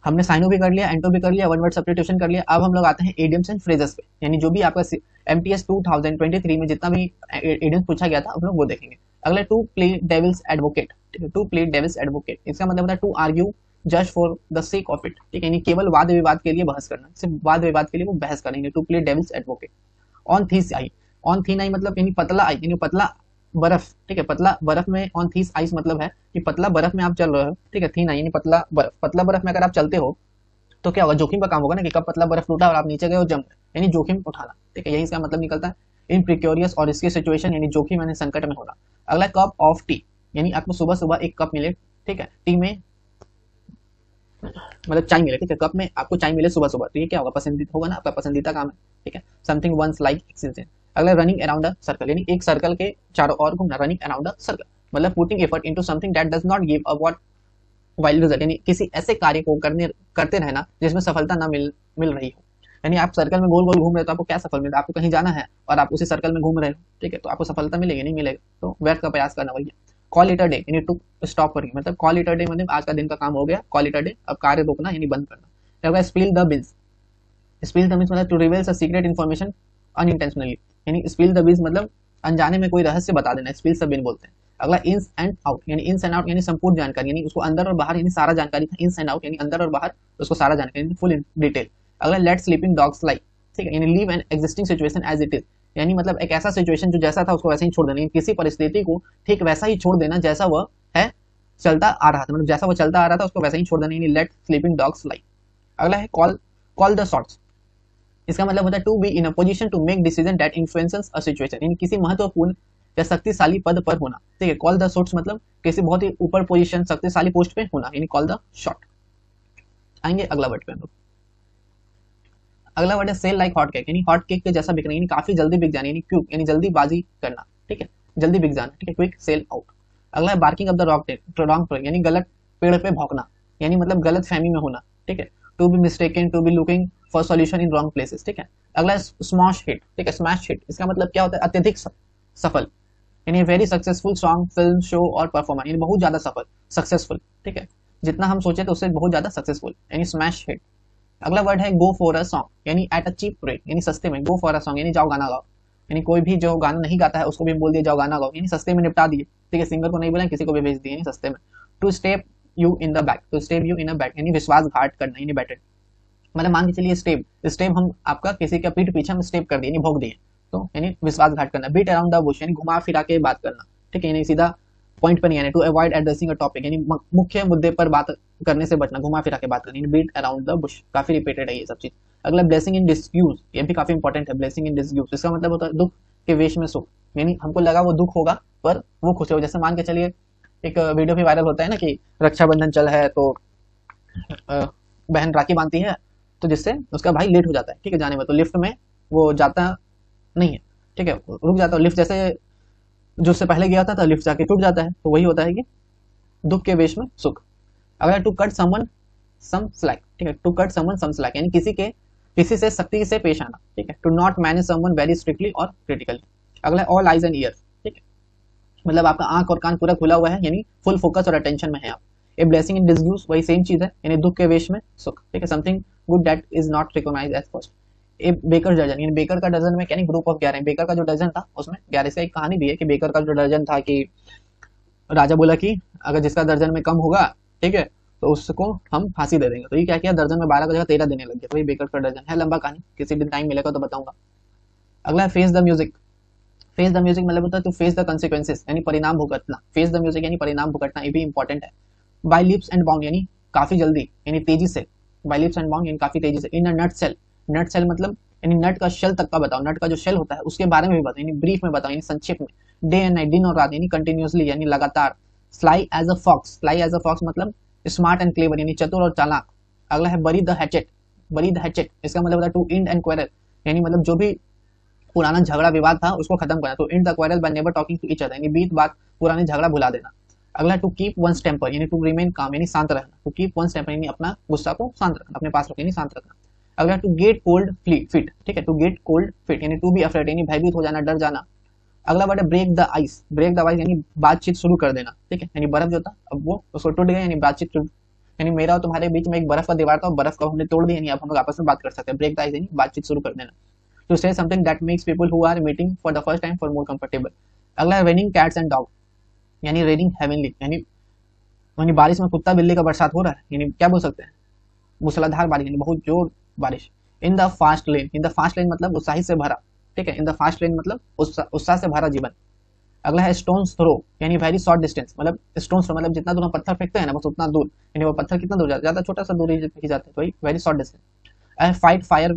हमने साइनो भी कर लिया, एंटो भी कर लिया, वन वर्ड सब्स्टिट्यूशन कर लिया। अब हम लोग आते हैं एडियम्स एंड फ्रेजेस पे, यानी जो भी आपका एमटीएस 2023 में जितना भी एडियम्स पूछा गया था हम लोग वो देखेंगे। अगला टू प्ले डेविल्स एडवोकेट, ठीक है, टू प्ले डेविल्स एडवोकेट, इसका मतलब होता है to argue just for the sake of it, ठीक है, यानी केवल वाद विवाद के लिए बहस करना, सिर्फ वाद विवाद के लिए वो बहस करेंगे, to play devil's advocate. On thin eye, on thin eye मतलब यानी पतला आई, यानी पतला बर्फ, ठीक है, पतला बर्फ में ऑन थीस आइस मतलब है कि पतला बर्फ में आप चल रहे हो, ठीक है, थीन आई यानी पतला बर्फ, पतला बर्फ में अगर आप चलते हो तो क्या होगा, जोखिम का काम होगा ना, कि कब पतला बर्फ टूटा और आप नीचे गए और जम गए, यानी जोखिम उठाना, ठीक है, यही इसका मतलब निकलता है। इन प्रिक्योरियस और इसकी सिचुएशन यानी जोखिम यानी संकट में होना। अगला कप ऑफ टी, यानी आपको सुबह सुबह एक कप मिले, ठीक है, टी में मतलब चाय मिले, ठीक है, कप में आपको चाय मिले सुबह सुबह, तो ये क्या होगा, पसंदीदा होगा ना, आपका पसंदीदा काम है, ठीक है। Something once like accident. अगला रनिंग अराउंड अ सर्कल, यानी एक सर्कल के चारों ओर घूमना, रनिंग अराउंड अ सर्कल मतलब putting effort into something that does not give a what wild result, यानी किसी ऐसे कार्य को करते रहना जिसमें सफलता ना मिल रही हो। यानी आप सर्कल में गोल गोल घूम रहे हो तो आपको क्या सफल मिल रहा है, आपको कहीं जाना है और आप उसी सर्कल में घूम रहे हो, ठीक है, तो आपको सफलता मिलेगी नहीं मिलेगा, तो व्यर्थ का प्रयास करना वही है। कॉल इट अ डे, यानी टू स्टॉप वर्किंग, मतलब कॉल इट अ डे मतलब आज का दिन का काम हो गया, कॉल इट अ डे, अब कार्य रोकना यानी बंद करना। Spill the beans, spill the beans मतलब to reveal secret information unintentionally, यानी स्पिल द बिन्स मतलब अनजाने में कोई रहस्य बता देना, स्पिल द बिन बोलते हैं। अगला इंस एंड आउट, यानी इंस एंड आउट यानी संपूर्ण जानकारी, यानी उसको अंदर और बाहर यानी सारा जानकारी था, इंस एंड आउट यानी अंदर और बाहर उसको सारा जानकारी, फुल इन डिटेल। अगला लेट स्लीपिंग डॉग्स लाइक, ठीक है, यानी leave an existing situation as it is, यानी मतलब एक ऐसा सिचुएशन जो जैसा था उसको वैसे ही छोड़ देना, किसी परिस्थिति को ठीक वैसा ही छोड़ देना जैसा वह है चलता आ रहा था, मतलब जैसा वो चलता आ रहा था उसको वैसे ही छोड़ देना, यानी लेट स्लीपिंग डॉग्स लाइक। अगला है कॉल कॉल द शॉट्स, इसका मतलब होता है to be in a position to make decision that influences a situation, यानी किसी महत्वपूर्ण या शक्तिशाली पद पर होना, ठीक है। कॉल द शॉट्स मतलब किसी बहुत ही ऊपर पोजीशन शक्तिशाली पोस्ट पे होना, यानी कॉल द शॉट। आएंगे अगला वर्ड पे हम लोग। अगला वर्ड है सेल लाइक हॉट केक, यानी हॉट केक के जैसा बिकना, यानी काफी जल्दी बिक जाना, यानी क्विक यानी जल्दीबाजी करना, ठीक है, जल्दी बिक जाना, ठीक है, क्विक सेल आउट। अगला है barking of the wrong tree, यानी गलत पेड़ पे भौंकना, यानी मतलब गलत फहमी में होना, ठीक है। To be mistaken, to be looking for solution in wrong places, ठीक है। अगला स्मैश हिट, ठीक है, स्मैश हिट इसका मतलब क्या होता है, अत्यधिक सफल, यानी very successful song film show और परफॉर्मर, यानी बहुत ज्यादा सफल सक्सेसफुल, ठीक है, जितना हम सोचे तो उससे बहुत ज्यादा सक्सेसफुल, यानी स्मैश हिट। अगला वर्ड है गो फॉर अ सॉन्ग, यानी एट अ चीप रेट, यानी सस्ते में, गो फॉर अ सॉन्ग यानी जाओ गाना गाओ, यानी कोई भी जो गाना नहीं गाता है उसको भी बोल दिया जाओ गाना गाओ, यानी सस्ते में निपटा दिए, ठीक है, सिंगर को नहीं बोला किसी को भी भेज दिए, यानी सस्ते में। To step you in the back, to step you in a back यानी विश्वासघात करना, यानी बैटर, मतलब मान के चलिए स्टेप स्टेप हम आपका किसी का पीठ पीछे हम स्टेप कर दिए यानी भोग दिए, तो यानी विश्वासघात करना। बीट अराउंड द बुश यानी घुमा फिरा के बात करना, ठीक है, यानी सीधा पॉइंट पर नहीं आना। To avoid addressing a topic यानी मुख्य मुद्दे पर बात करने से बचना, घुमा फिरा के बात करनी, बीट अराउंड द बुश, काफी रिपीटेड है ये सब चीज। अगला ब्लेसिंग इन डिस्क्यूज, ये भी काफी इंपॉर्टेंट है, ब्लेसिंग इन डिस्क्यूज इसका मतलब होता है दुख के वेश में सुख, यानी हमको लगा वो दुख होगा पर वो खुश हो, जैसे मान के चलिए एक वीडियो भी वायरल होता है ना कि रक्षाबंधन चल है तो बहन राखी बांधती है तो जिससे उसका भाई लेट हो जाता है, ठीक है, जाने में, तो लिफ्ट में वो जाता नहीं है, ठीक है, रुक जाता है, लिफ्ट जैसे जो उससे पहले गया था लिफ्ट जाके टूट जाता है, तो वही होता है कि दुख के वेश में सुख। अगला to cut someone some slack, ठीक है, to cut someone some slack यानी किसी से सख्ती से पेश आना, ठीक है। To not manage someone very strictly और क्रिटिकली। अगला ऑल आइज एंड ईयर्स, ठीक है, मतलब आपका आंख और कान पूरा खुला हुआ है, यानी फुल फोकस और अटेंशन में है आप। ए ब्लेसिंग इन डिस्ग्यूज वही सेम चीज है, यानी दुख के वेश में सुख, ठीक है। Something good that is not recognized as first. A baker dozen यानी बेकर का डजन में यानी ग्रुप ऑफ 11, बेकर का जो डजन था उसमें 11, इसका एक कहानी भी है कि बेकर का जो डजन था कि राजा बोला कि अगर जिसका दर्जन में कम होगा, ठीक है, तो उसको हम फांसी दे देंगे। तो ये क्या किया, दर्जन में 12 का जगह 13 देने लग गया। तो ये बेकर्स का दर्जन है, लंबा कहानी, किसी दिन टाइम मिलेगा तो बताऊंगा। अगला है face the music. Face the music मतलब होता है टू फेस द कंसिक्वेंसेस, यानी परिणाम भुगतना। फेस द म्यूजिक यानी परिणाम भुगतना, ये भी इंपॉर्टेंट है। बाय लिप्स एंड बाउंड यानी काफी जल्दी, यानी तेजी से। बाय लिप्स एंड बाउंड यानी काफी तेजी से। इन अ नट सेल, नट सेल मतलब यानी नट का शेल तक का बताओ, नट का जो शेल होता है उसके बारे में भी बताओ, यानी ब्रीफ में बताओ, यानी संक्षेप में। डे एंड नाइट, दिन और रात, यानी कंटिन्यूसली, यानी लगातार। Sly as a fox, sly as a fox मतलब स्मार्ट एंड क्लेवर, यानी चतुर और चालाक। अगला है bury the hatchet. Bury the hatchet इसका मतलब होता है टू एंड एंड क्वेरल, यानी मतलब जो भी पुराना झगड़ा विवाद था उसको खत्म करना। To end the quarrel by never talking to each other, यानी बीत बात पुराने झगड़ा भुला देना। अगला टू कीप वंस टेम्पर, यानी टू रिमेन काम, यानी शांत रहना। टू कीप वंस टेम्पर यानी अपना गुस्सा को शांत रखना, अपने पास रखना, यानी शांत रखना। अगला टू गेट कोल्ड फिट, ठीक है, टू गेट कोल्ड फिट यानी टू बी अफ्रेड, यानी भयभीत हो जाना, डर जाना। अगला वर्ड है break the ice. Break the ice यानी बातचीत शुरू कर देना, ठीक है, यानी बर्फ जो था अब वो उसको टूट गया, यानी बातचीत, यानी मेरा और तुम्हारे बीच में एक बर्फ का दीवार था, बर्फ को हमने तोड़ दिया, यानी अब हम लोग आपस में बात कर सकते हैं। ब्रेक द आइस यानी बातचीत शुरू कर देना। To say something that makes people who are meeting for the first time for more comfortable. अगला है रेनिंग कैट्स एंड डॉग, यानी रेनिंग हेवनली, यानी बारिश में कुत्ता बिल्ली का बरसात हो रहा है, यानी क्या बोल सकते हैं, मूसलाधार बारिश, यानी बहुत जोर बारिश। In the fast lane, in the fast lane मतलब उत्साहित से भरा, ठीक है, इन द फास्ट लेन मतलब उत्साह से भरा जीवन। अगला है स्टोन थ्रो, यानी वेरी शॉर्ट डिस्टेंस, मतलब स्टोन थ्रो मतलब जितना दूर हम पत्थर फेंकते हैं ना बस उतना दूर, यानी वो पत्थर कितना दूर जाता है, ज्यादा छोटा सा दूरी फेंकी जाता है, तो वही very short distance. Fight fire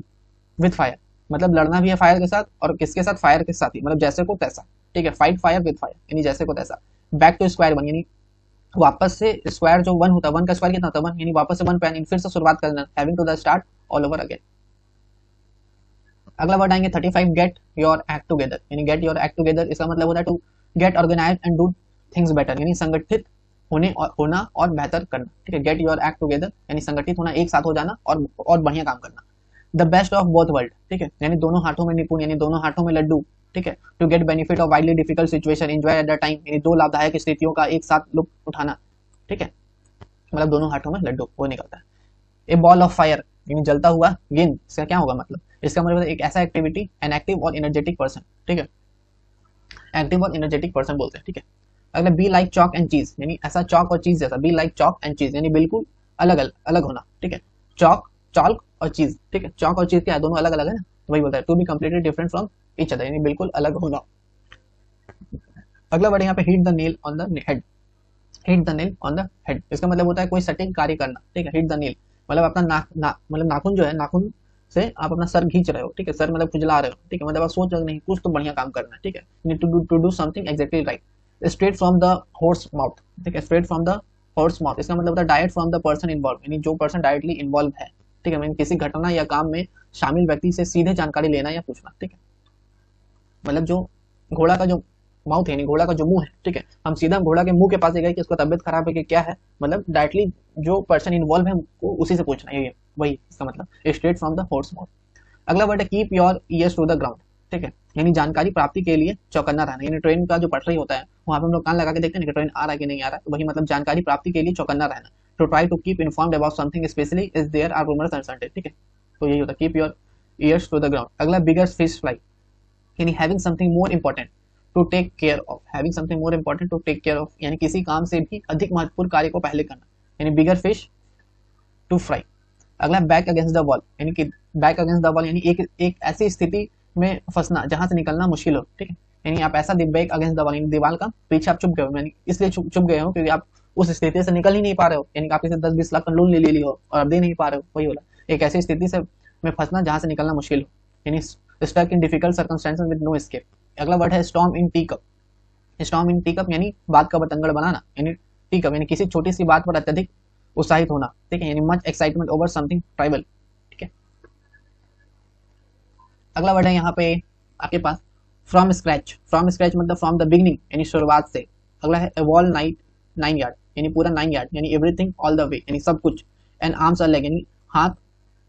with fire, मतलब लड़ना भी है फायर के साथ, और किसके साथ, फायर के साथ ही, मतलब जैसे को तैसा, ठीक है, फाइट फायर विद फायर यानी जैसे को तैसा। बैक टू स्क्वायर वन यानी वापस से स्क्वायर जो वन होता है, वन का स्क्वायर कितना होता है वन, यानी वापस से वन पे, यानी फिर से शुरुआत करना, having to the start all over again. अगला वर्ड आएंगे 35 गेट योर एक्ट टुगेदर, यानी गेट योर एक्ट टुगेदर इसका मतलब होता है to get organise and do things better, यानी संगठित होना और बेहतर करना, ठीक है, गेट योर एक्ट टुगेदर यानी संगठित होना, एक साथ हो जाना और बढ़िया काम करना। The best of both world, ठीक है, यानी दोनों हाथों में निपुण, यानी दोनों हाथों में लड्डू, ठीक है। To get benefit of widely difficult situation enjoy at the time, यानी दो लाभदायक स्थितियों का एक साथ लुत्फ उठाना, ठीक है, मतलब दोनों हाथों में लड्डू वो निकलता है। ए बॉल ऑफ फायर यानी जलता हुआ गेंद, इसका क्या होगा मतलब, इसका मतलब एक ऐसा एक्टिविटी, एन एक्टिव और एनर्जेटिक पर्सन, ठीक है, एक्टिव और एनर्जेटिक पर्सन बोलते हैं, ठीक है। अगला बी लाइक चॉक एंड चीज, यानी ऐसा चॉक और चीज जैसा, बी लाइक चॉक एंड चीज यानी बिल्कुल अलग अलग होना, ठीक है, चॉक चॉक और चीज, ठीक है, चॉक और चीज क्या है, दोनों अलग अलग है ना, तो वही बोलता है to be completely different from each other, यानी बिल्कुल अलग होना। अगला वर्ड यहाँ पे hit the nail on the head, hit the nail on the head इसका मतलब होता है कोई सटीक कार्य करना, ठीक है, हिट द नेल मतलब अपना मतलब नाखून जो है, नाखून से आप अपना सर खींच रहे हो, ठीक है, सर मतलब खुजला रहे हो, ठीक है, मतलब आप सोच रहे हो नहीं कुछ तो बढ़िया काम करना है, ठीक है, to do something exactly right. Straight from the horse mouth, ठीक है, straight from the horse mouth इसका मतलब होता है direct from the person involve, यानी जो पर्सन डायरेक्टली इन्वॉल्व है, ठीक है, किसी घटना या काम में शामिल व्यक्ति से सीधे जानकारी लेना या पूछना, ठीक है, मतलब जो घोड़ा का जो माउथ है, यानी घोड़ा का जो मुंह है, ठीक है, हम सीधा घोड़ा के मुंह के पास गए कि उसका तबियत खराब है कि क्या है, मतलब डायरेक्टली जो पर्सन इन्वॉल्व है को उसी से पूछना है, वही इसका मतलब straight from the horse mouth. अगला वर्ड है keep your ears to the ground, ठीक है, यानी जानकारी प्राप्ति के लिए चौकन्ना रहना, यानी ट्रेन का जो पटरी होता है वहां पे हम लोग कान लगा के देखते हैं कि ट्रेन आ रहा है कि नहीं आ रहा है, तो वही मतलब जानकारी प्राप्ति के लिए चौकन्ना रहना। To try to keep informed about something specially is there are rumours uncertain, ठीक है, तो यही होता है keep your ears to the ground. अगला बिगर फिश फ्लाई यानी having something more important to take care of, having something more important to take care of यानी किसी काम से भी अधिक महत्वपूर्ण कार्य को पहले करना, यानी बिगर फिश टू फ्राई। अगला बैक अगेंस्ट द वॉल, यानी कि बैक अगेंस्ट द वॉल यानी एक ऐसी स्थिति में फंसना जहां से निकलना मुश्किल हो, ठीक है, यानी आप ऐसा बैक अगेंस्ट द वॉल यानी दीवार का पीछे आप चुप गए हो, यानी इसलिए चुप गए हो क्योंकि आप उस स्थिति से निकल ही नहीं पा रहे हो, यानी आपके 10-20 लाख का लोन ले ली हो और आप दे नहीं पा रहे हो, वही होला एक ऐसी स्थिति से में फंसना जहां से निकलना मुश्किल हो, यानी stuck in difficult circumstances with no escape. अगला वर्ड है storm in tea cup, storm in tea cup यानी बात का बतंगड़ बनाना, यानी टी कप यानी किसी छोटी सी बात पर अत्यधिक उत्साहित होना, ठीक है, यानी much excitement over something tribal, ठीक है। अगला वर्ड है यहाँ पे आपके पास फ्रॉम स्क्रैच, फ्रॉम स्क्रैच मतलब फ्रॉम द बिगनिंग यानी शुरुआत से। अगला है वॉल नाइट 9 यार्ड यानी पूरा 9 यार्ड यानी एवरीथिंग ऑल द वे यानी सब कुछ। एंड आर्म्स और लेग यानी हाथ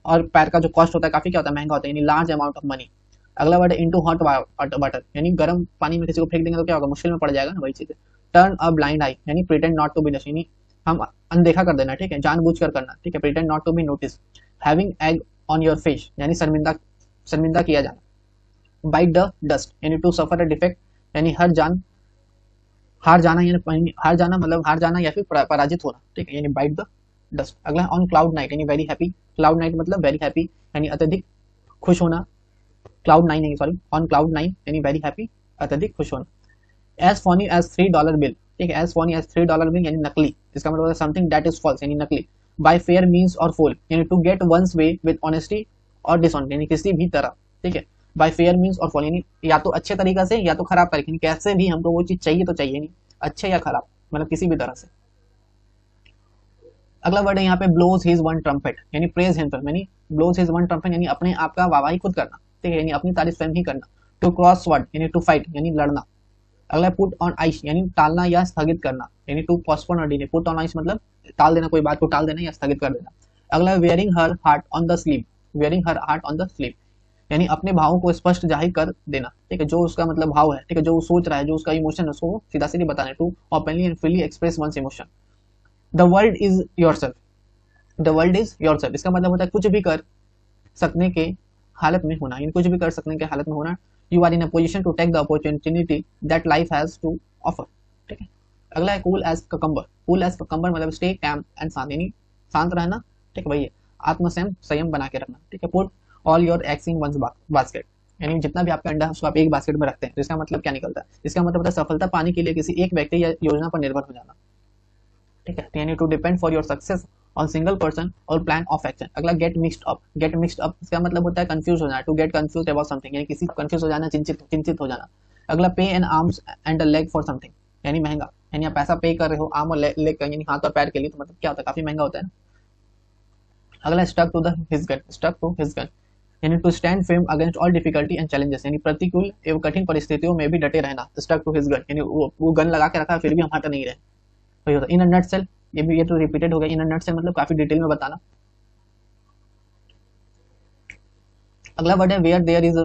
और पैर का जो कॉस्ट होता है काफी क्या होता है, महंगा होता है, यानी लार्ज अमाउंट ऑफ मनी। अगला वर्ड है इनटू हॉट वाटर यानी गर्म पानी में किसी को फेंक देंगे तो क्या होगा, मुश्किल में पड़ जाएगा ना, वही चीज है। टर्न अ ब्लाइंड आई यानी pretend not to be notice यानी हम अनदेखा कर देना, ठीक है, जानबूझकर करना, ठीक है, pretend not to be notice. Having egg on your face यानी शर्मिंदा किया जाना। बाइट द डस्ट यानी टू सफर अ डिफेक्ट यानी हार जाना यानी हार जाना मतलब हार जाना या फिर पराजित होना, ठीक है, यानी बाइट द डस्ट। अगला ऑन क्लाउड नाइट यानी वेरी हैप्पी। क्लाउड नाइट मतलब वेरी हैप्पी यानी अत्यधिक खुश होना। क्लाउड नाइन नहीं, सॉरी, ऑन क्लाउड नाइन यानी वेरी हैप्पी, अत्यधिक खुश होना। एज फनी एज $3 बिल, ठीक है, एज फनी एज $3 बिल यानी नकली, इसका मतलब समथिंग दैट इज फॉल्स यानी नकली। बाय फेयर मीन्स और फुल यानी to get one's way with honesty और डिसऑनेस्टी यानी किसी भी तरह, ठीक है। बाय फेयर मीन्स और फुल यानी या तो अच्छे तरीका से या तो खराब तरीके, यानी कैसे भी हमको वो चीज चाहिए तो चाहिए, नहीं अच्छे या खराब, मतलब किसी भी तरह से। अगला वर्ड है यहाँ पे ब्लोज हिज वन ट्रम्पेट यानी प्रेज हिमसेल्फ, यानी ब्लोज हिज वन ट्रम्पेट यानी अपने आप का वाहवाही खुद करना, ठीक है, यानी अपनी तारीफ स्वयं ही करना। टू क्रॉस वर्ड यानी टू फाइट यानी लड़ना। अगला पुट ऑन आइस यानी टालना या स्थगित करना, यानी टू पोस्टपोन और डिले। पुट ऑन आइस मतलब टाल देना, कोई बात को टाल देना या स्थगित कर देना। अगला wearing her heart on the sleeve, wearing her heart on the sleeve यानी अपने भावों को स्पष्ट जाहिर कर देना, ठीक है, जो उसका मतलब भाव है, ठीक है, जो वो सोच रहा है, जो उसका इमोशन है, उसको सीधा सीधे बताना। To openly and freely express one's emotion. The world is yourself, the world is yourself इसका मतलब होता है कुछ भी कर सकने के हालत में होना, यानी कुछ भी कर सकने के हालत में होना। You are in a position to take the opportunity that life has to offer, ठीक है। अगला है cool as cucumber, cool as cucumber मतलब स्टे कैम एंड शांत यानी शांत रहना, ठीक है, वही है, आत्मसंयम संयम बना के रखना, ठीक है। Put all your eggs in one basket यानी जितना भी आपका अंडा है उसको आप एक बास्केट में रखते हैं, इसका मतलब क्या निकलता है, इसका मतलब होता है सफलता पाने के लिए किसी एक व्यक्ति या योजना पर निर्भर हो जाना, ठीक है, यानी to depend for your success on single person और प्लान ऑफ एक्शन। अगला get mixed up, get mixed up इसका मतलब होता है कंफ्यूज हो जाना, to get confuse about something यानी किसी कंफ्यूज हो जाना, चिंतित हो जाना। अगला pay an arms and a leg for something यानी महंगा, यानी आप पैसा पे कर रहे हो आर्म और लेग का यानी हाथ और पैर के लिए, तो मतलब क्या होता है, काफी महंगा होता है ना। अगला stuck to the his gun, stuck to his gun यानी to stand firm against all difficulty and challenges यानी प्रतिकूल एवं कठिन परिस्थितियों में भी डटे रहना। स्टक टू हिज गन यानी वो गन लगा के रखा फिर भी हम हट नहीं रहे, वही होता है। इन अ नटसेल ये तो रिपीटेड हो गया, इन अ नटसेल मतलब काफी डिटेल में बताना। अगला वर्ड है where there is a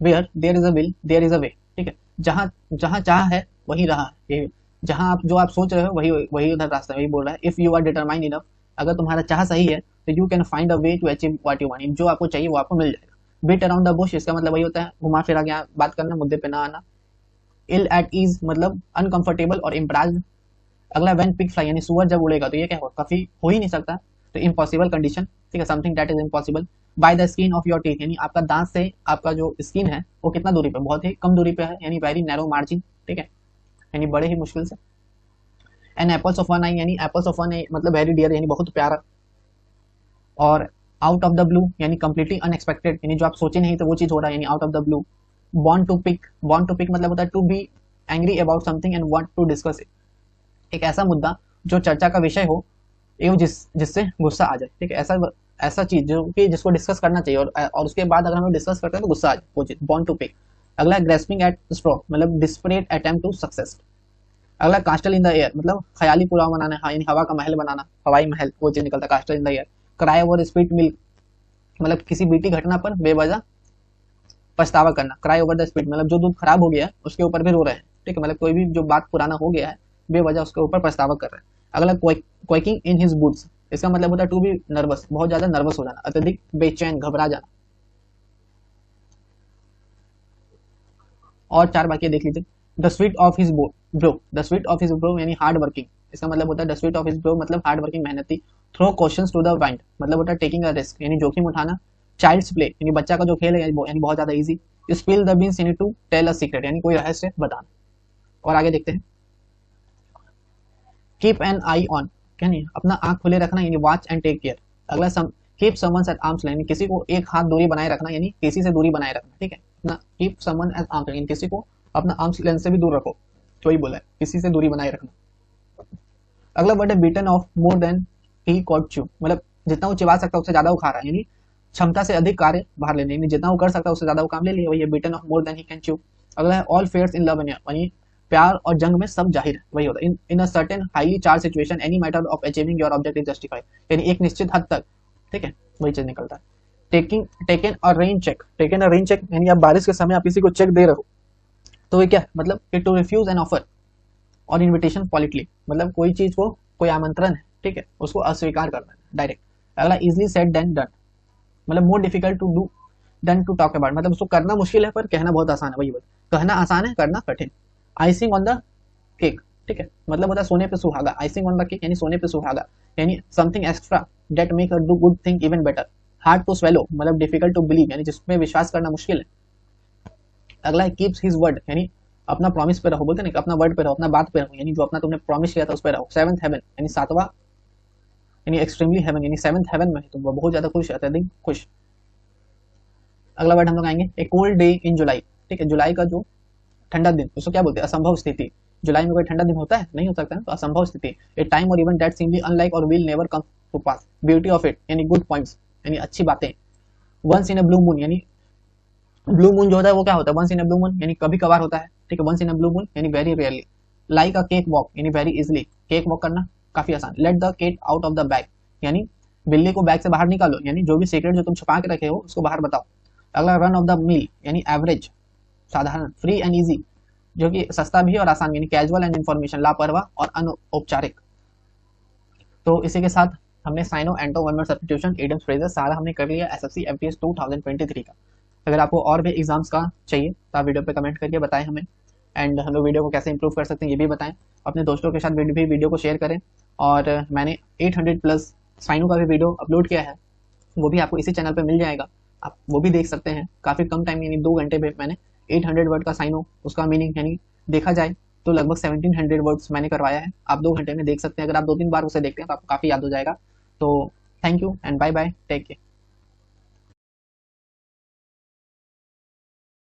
will there is a way, ठीक है, जहां जहां चाह है वही रहा है, ये जहां आप जो आप सोच रहे हो वही वही उधर रास्ता, वही बोल रहा है। If you are determined enough अगर तुम्हारा चाह सही है तो you can find a way to achieve what you want, जो आपको चाहिए वो आपको मिल जाएगा। बीट अराउंड द बुश इसका मतलब वही होता है घुमा फिरा के बात करना, मुद्दे पे ना आना। इल एट ईज मतलब अनकंफर्टेबल और इम्प्राज्ड। अगला व्हेन पिग फ्लाई यानी सुअर जब उड़ेगा तो ये क्या होगा, काफी हो ही नहीं सकता, तो इम्पॉसिबल कंडीशन, ठीक है, something that is impossible. By the skin of your teeth यानी आपका दांत से आपका जो स्किन है वो कितना दूरी पे, बहुत ही कम दूरी पे है, यानी वेरी नैरो मार्जिन, ठीक है, यानी बड़े ही मुश्किल से। एंड एप्पल्स ऑफ वन आई यानी एप्पल्स ऑफ वन आई मतलब वेरी डियर यानी बहुत प्यारा। और आउट ऑफ द ब्लू यानी कंप्लीटली अनएक्सपेक्टेड यानी जो आप सोचे नहीं तो वो चीज हो रहा है, यानी out of the blue. Bond to pick मतलब होता है to be angry about something and want to discuss it, एक ऐसा मुद्दा जो चर्चा का विषय हो एवं जिससे गुस्सा आ जाए, ठीक है, ऐसा ऐसा चीज जो कि जिसको डिस्कस करना चाहिए और उसके बाद अगर हम डिस्कस करते हैं तो गुस्सा आ जाए, वो चीज बॉन्ड टू पिक। अगला ग्रेस्पिंग एट स्ट्रॉ मतलब डिस्परेट अटेम्प्ट टू सक्सेस। अगला कास्टल इन द एयर मतलब ख्याली पुलाव बनाना, हाँ, यानी हवा का महल बनाना, हवाई महल, वो चीज निकलता है कास्टल in the air. Cry over speed milk मतलब किसी बीटी घटना पर बेवजह पछतावा करना। क्राई ओवर द स्पीड मतलब जो दूध खराब हो गया है उसके ऊपर भी रो रहे हैं, ठीक है, मतलब कोई भी जो बात पुराना हो गया है बेवजह उसके ऊपर पछतावा कर रहे हैं। अगला क्वेकिंग इन हिज बूट्स इसका मतलब होता है टू बी नर्वस बहुत ज्यादा नर्वस हो जाना, अत्यधिक बेचैन घबरा जाना। और चार बाकी देख लीजिए। The sweet of his brow, the sweet of his brow यानी हार्ड वर्किंग, इसका मतलब होता है the sweet of his brow मतलब हार्ड वर्किंग मेहनती। Throw questions to the wind मतलब होता है टेकिंग अ रिस्क यानी जोखिम उठाना। चाइल्ड्स प्ले यानी बच्चा का जो खेल है यानी बहुत ज्यादा इजी। स्पिल द बीन्स यानी टू टेल अ सीक्रेट यानी कोई रहस्य बताना। और आगे देखते हैं। कीप एन आई ऑन यानी अपना आंख खुले रखना यानी वॉच एंड टेक केयर। अगला keep someone eight arms length किसी को एक हाथ दूरी बनाए रखना यानी किसी से दूरी बनाए रखना, ठीक है, अपना keep someone eight arms length किसी को अपना आर्म्स लेंथ से भी दूर रखो, तो ही बोला है किसी से दूरी बनाए रखना। अगला वर्ड है bitten off more than he caught chew मतलब जितना वो चिबा सकता है उससे ज्यादा वो खा रहा है, यानी क्षमता से अधिक कार्य बाहर लेने, यानी जितना वो कर सकता है उससे ज्यादा वो काम ले लिया, वही है bitten off more than he can chew. अगला है ऑल फेयर्स इन लव यानी प्यार और जंग में सब जाहिर है, वही होता है। In a certain highly charged situation any matter of achieving your object is justified यानी एक निश्चित हद तक, ठीक है, वही चीज निकलता है। Taken a rain check, taken a rain check यानी आप बारिश के समय आप किसी को चेक दे रहे हो तो ये क्या मतलब टू रिफ्यूज एन ऑफर और इन्विटेशन पॉलिटली मतलब कोई चीज को कोई आमंत्रण है, ठीक है, उसको अस्वीकार करना है डायरेक्ट। अगला इजली सेड देन डन मतलब more difficult to do than to talk about मतलब उसको करना मुश्किल है पर कहना बहुत आसान है, वही बात, कहना आसान है करना कठिन। आइसिंग ऑन द केक, ठीक है, मतलब होता है सोने पे सुहागा, आइसिंग ऑन द केक यानी सोने पे सुहागा। यानी something extra that make do good thing even better. Hard to swallow मतलब डिफिकल्ट टू बिलीव यानी जिसमें विश्वास करना मुश्किल है। अगला है कीप्स हिज वर्ड यानी अपना प्रॉमिस पे रहो, बोलते ना अपना वर्ड पे रहो, अपना बात पे रहो, यानी जो अपना तुमने प्रॉमिस किया था उस पे रहो। सेवंथ हेवन यानी सातवां, यानी एक्सट्रीमली हेवन यानी सेवंथ हेवन में तुम बहुत ज्यादा खुश, अत्यधिक खुश। अगला वर्ड हम लोग आएंगे ए कोल्ड डे इन जुलाई, ठीक है, जुलाई का जो ठंडा दिन उसको क्या बोलते हैं, असंभव स्थिति। जुलाई में कोई ठंडा दिन होता है, नहीं हो सकता है, तो असंभव स्थिति। A time or event that seemly unlike or will never come to pass. Beauty of it यानी गुड पॉइंट्स यानी अच्छी बातें। Once in a blue moon यानी ब्लू मून जो होता है वो क्या होता है, once in a blue moon यानी कभी कभार होता है, ठीक है, once in a blue moon यानी very rarely. Like a cake walk यानी वेरी इजिली, केक वॉक करना काफी आसान। Let the cat out of the bag यानी बिल्ली को बैग से बाहर निकालो, यानी जो भी सीक्रेट जो तुम छुपा के रखे हो उसको बाहर बताओ। अगला रन ऑफ द मील यानी एवरेज, साधारण। फ्री एंड इजी जो कि सस्ता भी और आसान, यानी कैजुअल एंड इन्फॉर्मेशन, लापरवाह और अनौपचारिक। तो इसी के साथ हमने synonym antonym one word substitution idioms phrases सारा हमने कर लिया एसएससी एमटीएस 2023 का। अगर आपको और भी एग्जाम्स का चाहिए तो आप वीडियो पे कमेंट करके बताएं हमें, एंड हम लोग वीडियो को कैसे इंप्रूव कर सकते हैं ये भी बताएं। अपने दोस्तों के साथ भी वीडियो को शेयर करें। और मैंने 800 प्लस साइनो का भी वीडियो अपलोड किया है, वो भी आपको इसी चैनल पे मिल जाएगा, आप वो भी देख सकते हैं। काफ़ी कम टाइम यानी 2 घंटे में मैंने 800 वर्ड का साइनो, उसका मीनिंग यानी देखा जाए तो लगभग 1700 वर्ड्स मैंने करवाया है। आप 2 घंटे में देख सकते हैं, अगर आप 2-3 बार उसे देखते हैं तो आपको काफ़ी याद हो जाएगा। तो thank you and bye bye, take care.